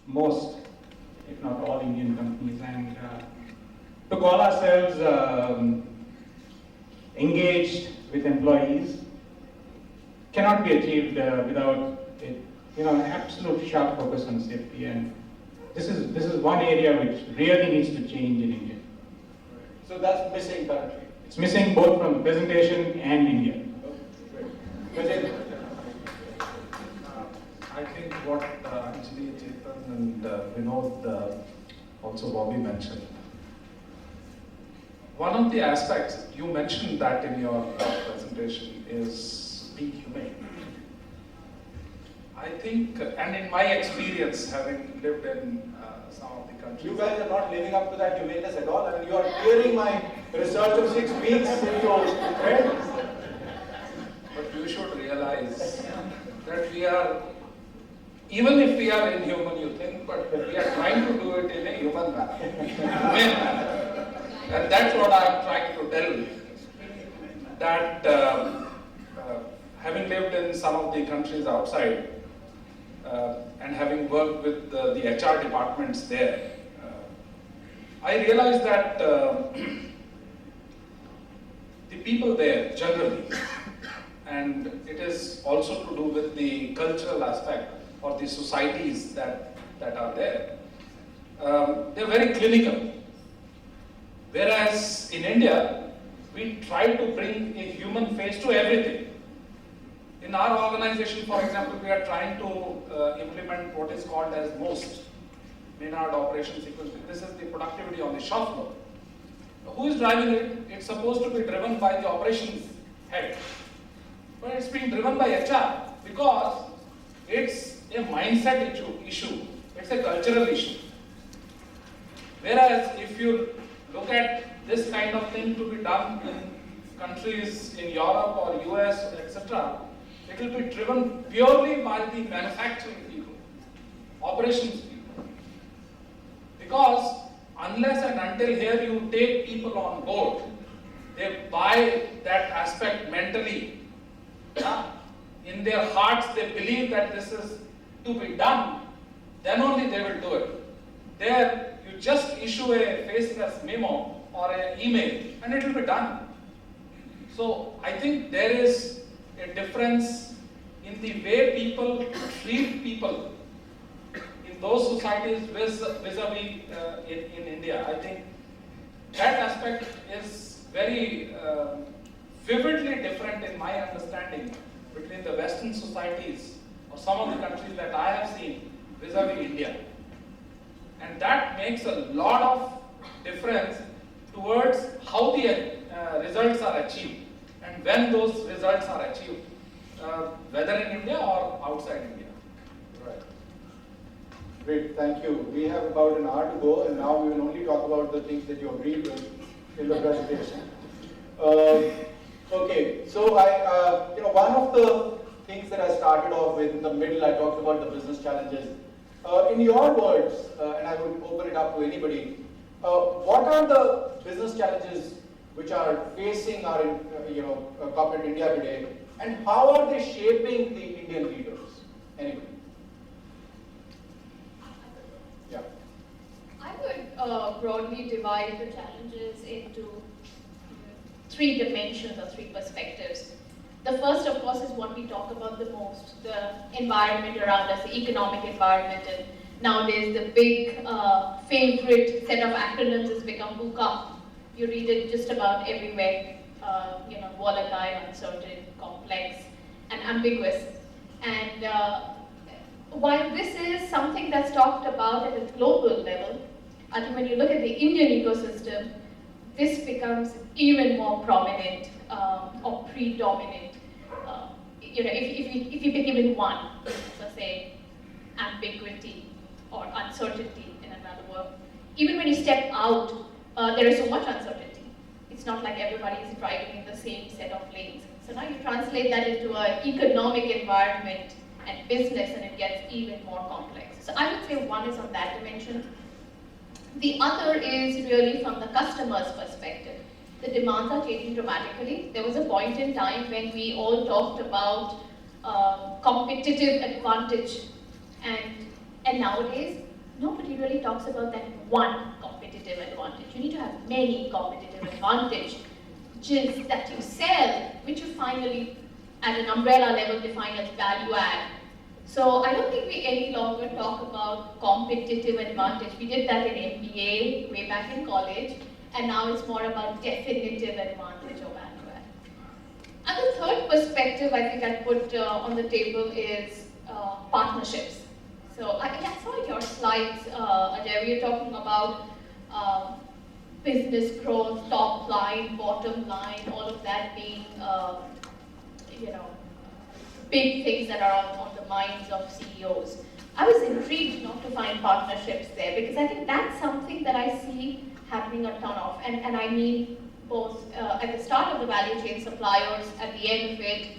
most, if not all, Indian companies, and to call ourselves engaged with employees cannot be achieved without an absolute sharp focus on safety. And this is one area which really needs to change in India. So that's missing currently. It's missing both from the presentation and India. Vijay? I think what actually Chetan and Vinod, also Bobby mentioned. One of the aspects, you mentioned that in your presentation, is being humane. I think, and in my experience, having lived in some of the countries. You guys are not living up to that humaneness at all. I mean, you are clearing my research of 6 weeks into, right? But you should realize that we are, even if we are inhuman, you think, but we are trying to do it in a human manner. Humane manner. And that's what I am trying to tell you. That having lived in some of the countries outside and having worked with the HR departments there, I realized that the people there generally, and it is also to do with the cultural aspect or the societies that are there, they're very clinical. Whereas in India, we try to bring a human face to everything. In our organization, for example, we are trying to implement what is called as MOST, Maynard Operation Sequence. This is the productivity on the shop floor. Who is driving it? It's supposed to be driven by the operations head. But it's being driven by HR because it's a mindset issue. It's a cultural issue. Whereas if you look at this kind of thing to be done in countries in Europe or US, etc., it will be driven purely by the manufacturing people, operations people. Because unless and until here you take people on board, they buy that aspect mentally. In their hearts, they believe that this is to be done, then only they will do it. There, you just issue a faceless memo or an email and it will be done. So I think there is a difference in the way people treat people in those societies vis-a-vis in India. I think that aspect is very vividly different in my understanding between the Western societies or some of the countries that I have seen vis-a-vis India. And that makes a lot of difference towards how the results are achieved and when those results are achieved, whether in India or outside India. Right. Great, thank you. We have about an hour to go, and now we will only talk about the things that you agreed with in the presentation. Okay, so one of the things that I started off with in the middle, I talked about the business challenges. In your words, and I would open it up to anybody, what are the business challenges which are facing our corporate India today, and how are they shaping the Indian leaders? Anybody? Yeah. I would broadly divide the challenges into 3 dimensions or 3 perspectives. The first, of course, is what we talk about the most, the environment around us, the economic environment. And nowadays, the big favorite set of acronyms has become VUCA. You read it just about everywhere. Volatile, uncertain, complex, and ambiguous. And while this is something that's talked about at a global level, I think when you look at the Indian ecosystem, this becomes even more prominent or predominant. If you pick even one, so say ambiguity or uncertainty in another word, even when you step out, there is so much uncertainty. It's not like everybody is driving in the same set of lanes. So now you translate that into an economic environment and business, and it gets even more complex. So I would say one is on that dimension. The other is really from the customer's perspective. The demands are changing dramatically. There was a point in time when we all talked about competitive advantage, and nowadays nobody really talks about that one competitive advantage. You need to have many competitive advantages that you sell, which you finally, at an umbrella level, define as value add. So I don't think we any longer talk about competitive advantage. We did that in MBA way back in college, and now it's more about definitive advantage or value add. And the third perspective I think I'd put on the table is partnerships. So I saw in your slides, Ajay, you're talking about business growth, top line, bottom line, all of that being, big things that are on the minds of CEOs. I was intrigued not to find partnerships there because I think that's something that I see happening a ton of. And I mean both at the start of the value chain, suppliers, at the end of it,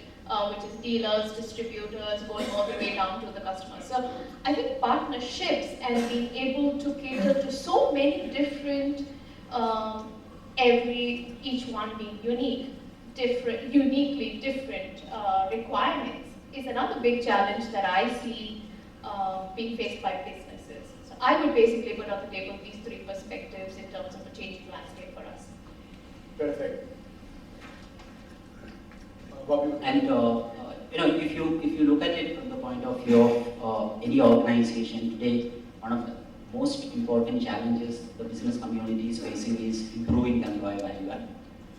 which is dealers, distributors, going all the way down to the customers. So I think partnerships and being able to cater to so many different, each one being uniquely different requirements is another big challenge that I see being faced by businesses. So I would basically put on the table these three perspectives in terms of a changing landscape for us. Perfect. And if you look at it from the point of view of any organization today, one of the most important challenges the business community is facing is improving the employee value add.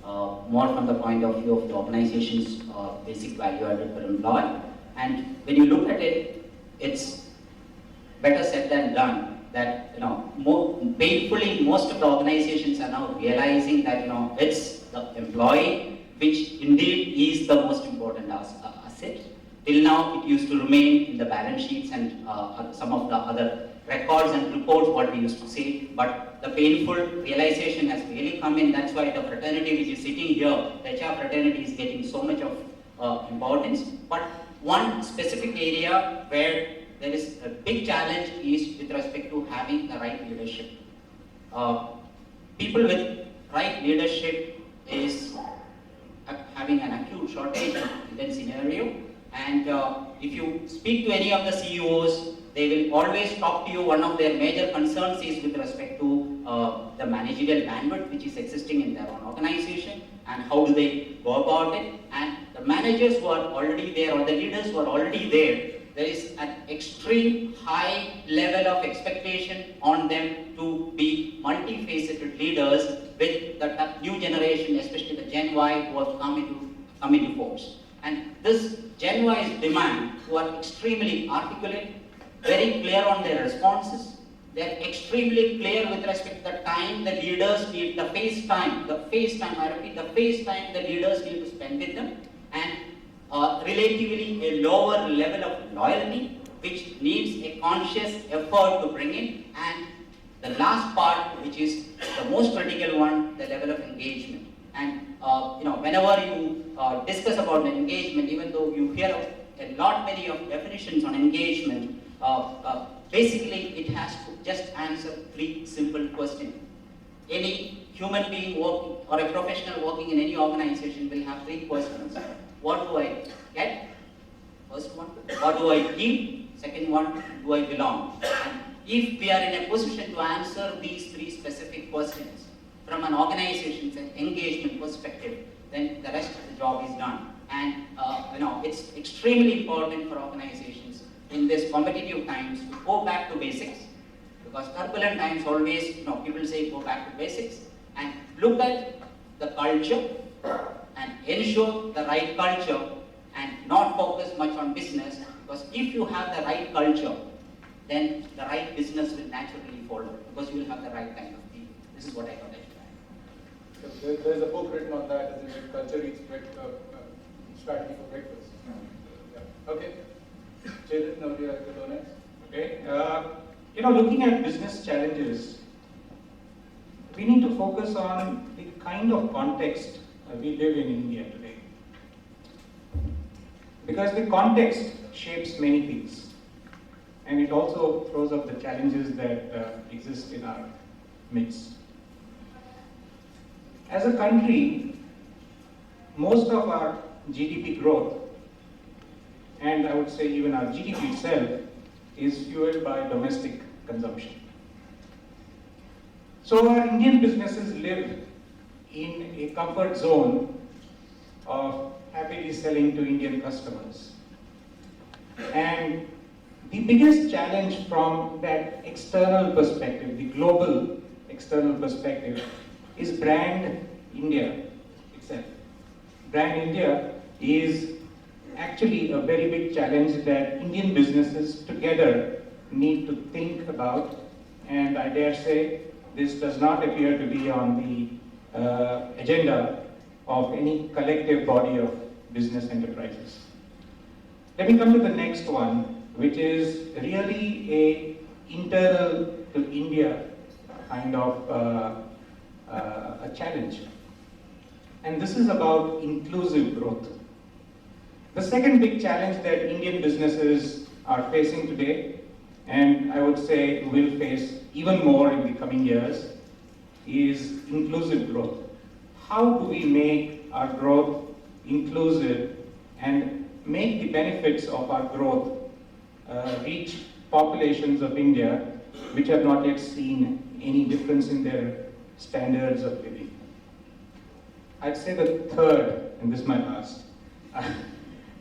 More from the point of view of the organization's basic value added per employee. And when you look at it, it's better said than done. That more painfully, most of the organizations are now realizing that it's the employee which indeed is the most important asset. Till now, it used to remain in the balance sheets and some of the other records and reports, what we used to say. But the painful realization has really come in. That's why the fraternity which is sitting here, the HR fraternity, is getting so much of importance. But one specific area where there is a big challenge is with respect to having the right leadership. People with right leadership is having an acute shortage in that scenario. And if you speak to any of the CEOs, they will always talk to you. One of their major concerns is with respect to the managerial bandwidth which is existing in their own organization and how do they go about it. And the managers who are already there or the leaders who are already there is an extreme high level of expectation on them to be multifaceted leaders with the new generation, especially the Gen Y who have come into force. And this Gen Y's demand, who are extremely articulate, very clear on their responses. They are extremely clear with respect to the time the leaders need, the face time, I repeat, the face time the leaders need to spend with them, and relatively a lower level of loyalty, which needs a conscious effort to bring in, and the last part, which is the most critical one, the level of engagement. And whenever you discuss about an engagement, even though you hear many of definitions on engagement, basically it has to just answer three simple questions. Any human being working or a professional working in any organization will have three questions. What do I get? First one. What do I give? Second one, do I belong? And if we are in a position to answer these three specific questions from an organization's engagement perspective, then the rest of the job is done. And it's extremely important for organizations in this competitive times to go back to basics, because turbulent times always, people say go back to basics and look at the culture and ensure the right culture and not focus much on business, because if you have the right culture, then the right business will naturally follow, because you will have the right kind of people. This is what I thought I should add. There's a book written on that, isn't it? Culture Eats Strategy for Breakfast. Yeah. Okay. Chetan, now do you like to go next? Okay. Looking at business challenges, we need to focus on the kind of context we live in India today. Because the context shapes many things. And it also throws up the challenges that exist in our midst. As a country, most of our GDP growth, and I would say even our GDP itself, is fueled by domestic consumption. So our Indian businesses live in a comfort zone of happily selling to Indian customers. And the biggest challenge from that external perspective, the global external perspective, is brand India itself. Brand India is actually a very big challenge that Indian businesses together need to think about, and I dare say this does not appear to be on the agenda of any collective body of business enterprises. Let me come to the next one, which is really a internal to India kind of a challenge. And this is about inclusive growth. The second big challenge that Indian businesses are facing today, and I would say will face even more in the coming years, is inclusive growth. How do we make our growth inclusive and make the benefits of our growth reach populations of India which have not yet seen any difference in their standards of living? I'd say the third, and this is my last,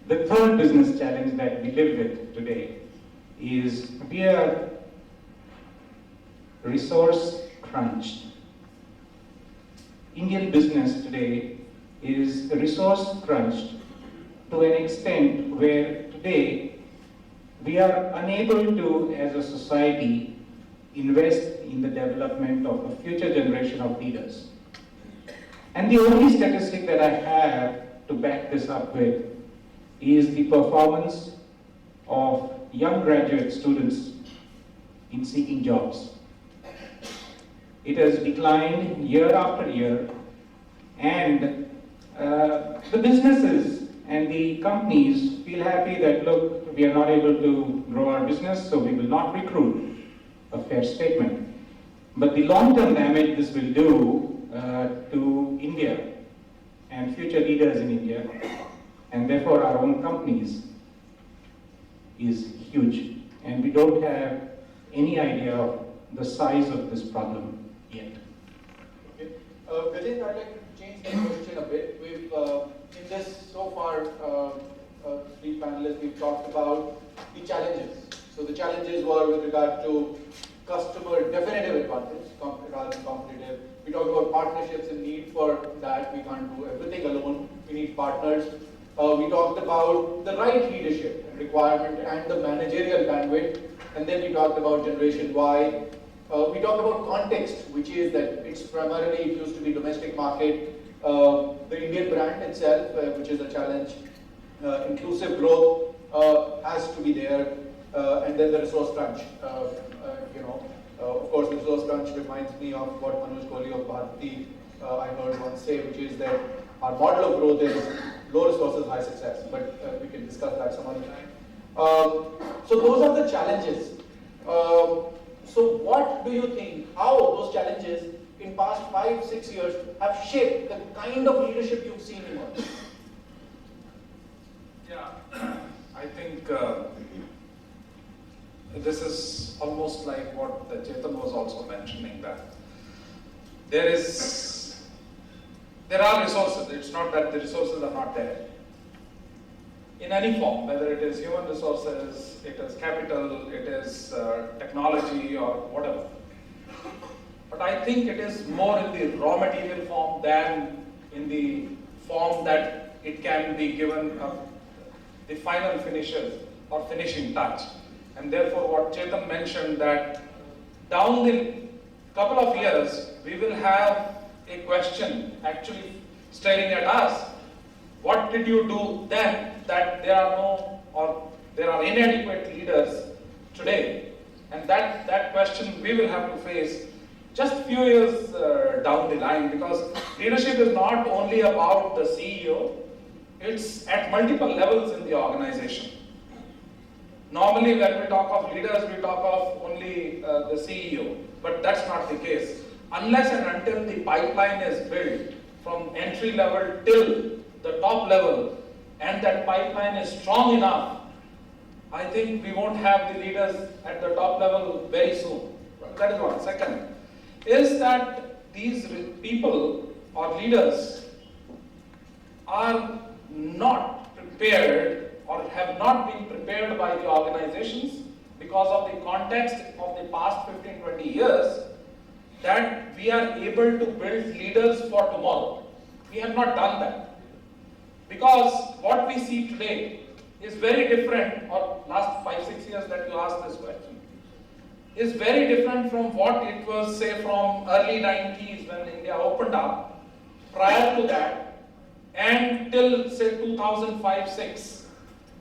the third business challenge that we live with today is we are resource crunched. Indian business today is resource crunched to an extent where today we are unable to, as a society, invest in the development of a future generation of leaders. And the only statistic that I have to back this up with is the performance of young graduate students in seeking jobs. It has declined year after year, and the businesses and the companies feel happy that, look, we are not able to grow our business, so we will not recruit. A fair statement. But the long-term damage this will do to India and future leaders in India, and therefore our own companies, is huge. And we don't have any idea of the size of this problem yet. Okay. Vijay, I'd like to change the question a bit. We've, in this so far, three panelists, we've talked about the challenges. So the challenges were with regard to customer definitive advantage rather than competitive. We talked about partnerships and need for that. We can't do everything alone. We need partners. We talked about the right leadership and requirement and the managerial bandwidth. And then we talked about Generation Y. We talked about context, which is that it's primarily, it used to be domestic market, the Indian brand itself, which is a challenge. Inclusive growth has to be there. And then the resource crunch. Of course, the resource crunch reminds me of what Manoj Kohli of Bharti I heard once say, which is that our model of growth is low resources, high success. But we can discuss that some other time. So those are the challenges. So what do you think, how those challenges in past 5-6 years have shaped the kind of leadership you've seen emerge? Yeah, I think this is almost like what Chetan was also mentioning, that there are resources. It's not that the resources are not there. In any form, whether it is human resources, it is capital, it is technology or whatever. But I think it is more in the raw material form than in the form that it can be given the final finishes or finishing touch. And therefore what Chetan mentioned, that down the couple of years, we will have a question actually staring at us. What did you do then that there are no, or there are inadequate leaders today? And that question we will have to face just a few years down the line, because leadership is not only about the CEO, it's at multiple levels in the organization. Normally when we talk of leaders, we talk of only the CEO, but that's not the case. Unless and until the pipeline is built from entry level till the top level, and that pipeline is strong enough, I think we won't have the leaders at the top level very soon. That is one. Second, is that these people or leaders are not prepared or have not been prepared by the organizations because of the context of the past 15-20 years, that we are able to build leaders for tomorrow. We have not done that. Because what we see today is very different, or last 5-6 years that you asked this question, is very different from what it was, say, from early 90s when India opened up, prior to that, and till, say, 2005-6,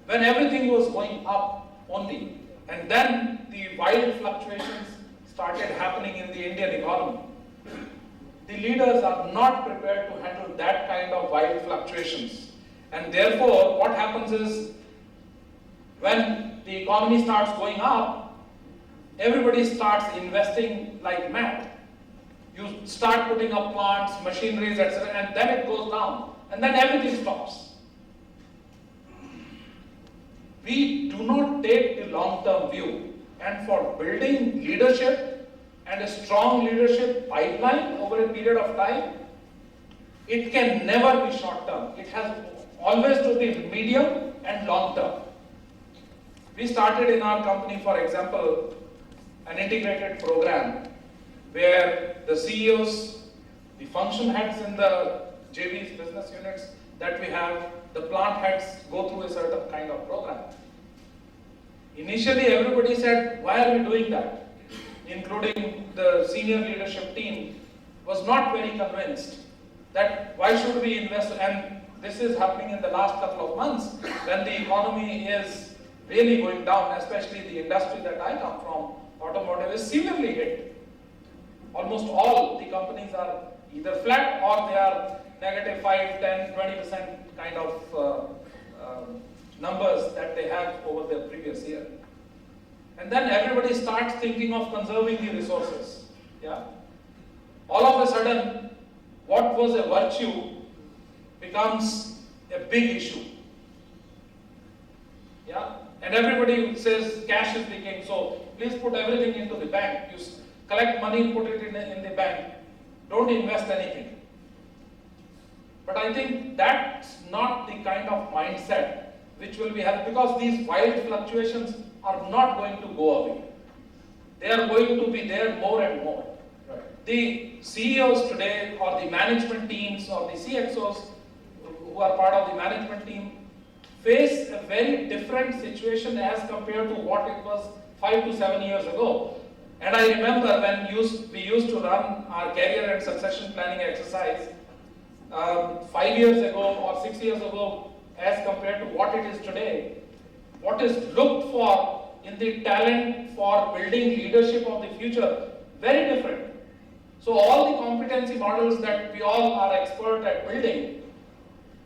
when everything was going up only. And then the wild fluctuations started happening in the Indian economy. The leaders are not prepared to handle that kind of wild fluctuations. And therefore, what happens is, when the economy starts going up, everybody starts investing like mad. You start putting up plants, machineries, etc., and then it goes down, and then everything stops. We do not take the long-term view, and for building leadership and a strong leadership pipeline over a period of time, it can never be short-term. It has always to be medium and long-term. We started in our company, for example, an integrated program where the CEOs, the function heads in the JVs, business units that we have, the plant heads go through a certain kind of program. Initially, everybody said, why are we doing that? Including the senior leadership team was not very convinced that why should we invest, and this is happening in the last couple of months when the economy is really going down, especially the industry that I come from, automotive, is severely hit. Almost all the companies are either flat or they are negative 5, 10, 20% kind of numbers that they have over the previous year. And then everybody starts thinking of conserving the resources. Yeah? All of a sudden, what was a virtue becomes a big issue. Yeah? And everybody says cash is the king, so please put everything into the bank. You collect money, put it in the bank. Don't invest anything. But I think that's not the kind of mindset which will be helped, because these wild fluctuations are not going to go away. They are going to be there more and more. Right. The CEOs today, or the management teams, or the CXOs who are part of the management team, face a very different situation as compared to what it was 5 to 7 years ago. And I remember when we used to run our career and succession planning exercise 5 years ago or 6 years ago as compared to what it is today. What is looked for in the talent for building leadership of the future, very different. So all the competency models that we all are expert at building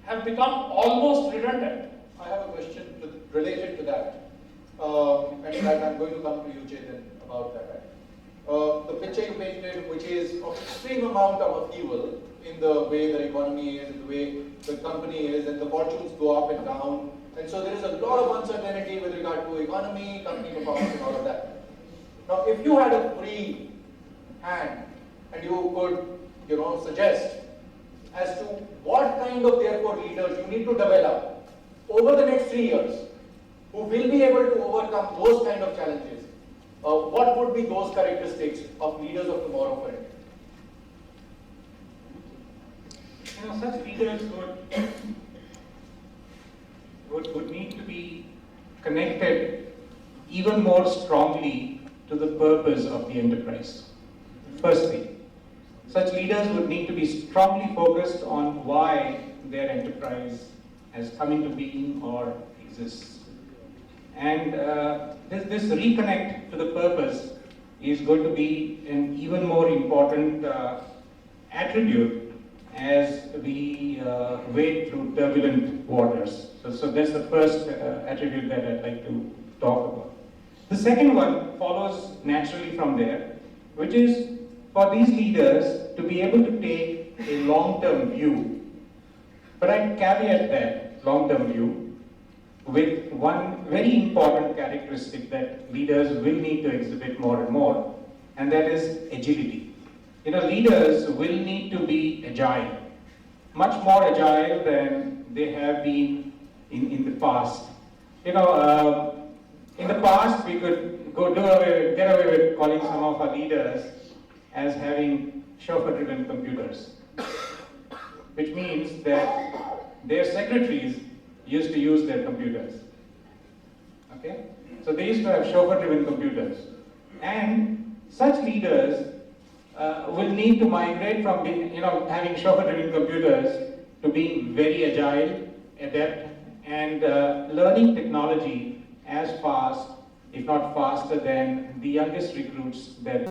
have become almost redundant. I have a question related to that. And in fact, I'm going to come to you, Chetan, about that. The picture you painted, which is of extreme amount of upheaval in the way the economy is, in the way the company is, and the fortunes go up and down. And so there is a lot of uncertainty with regard to economy, company performance, and all of that. Now, if you had a free hand and you could, suggest as to what kind of, therefore, leaders you need to develop over the next 3 years who will be able to overcome those kind of challenges, what would be those characteristics of leaders of tomorrow for it? Such leaders would need to be connected even more strongly to the purpose of the enterprise. Firstly, such leaders would need to be strongly focused on why their enterprise has come into being or exists. And this reconnect to the purpose is going to be an even more important attribute as we wade through turbulent waters. So that's the first attribute that I'd like to talk about. The second one follows naturally from there, which is for these leaders to be able to take a long-term view. But I caveat that long-term view with one very important characteristic that leaders will need to exhibit more and more, and that is agility. You know, leaders will need to be agile, much more agile than they have been in the past. You know, in the past we could get away with calling some of our leaders as having chauffeur-driven computers, which means that their secretaries used to use their computers. Okay? So they used to have chauffeur-driven computers. And such leaders will need to migrate from being, having chauffeur-driven computers to being very agile, adept, and learning technology as fast, if not faster, than the youngest recruits that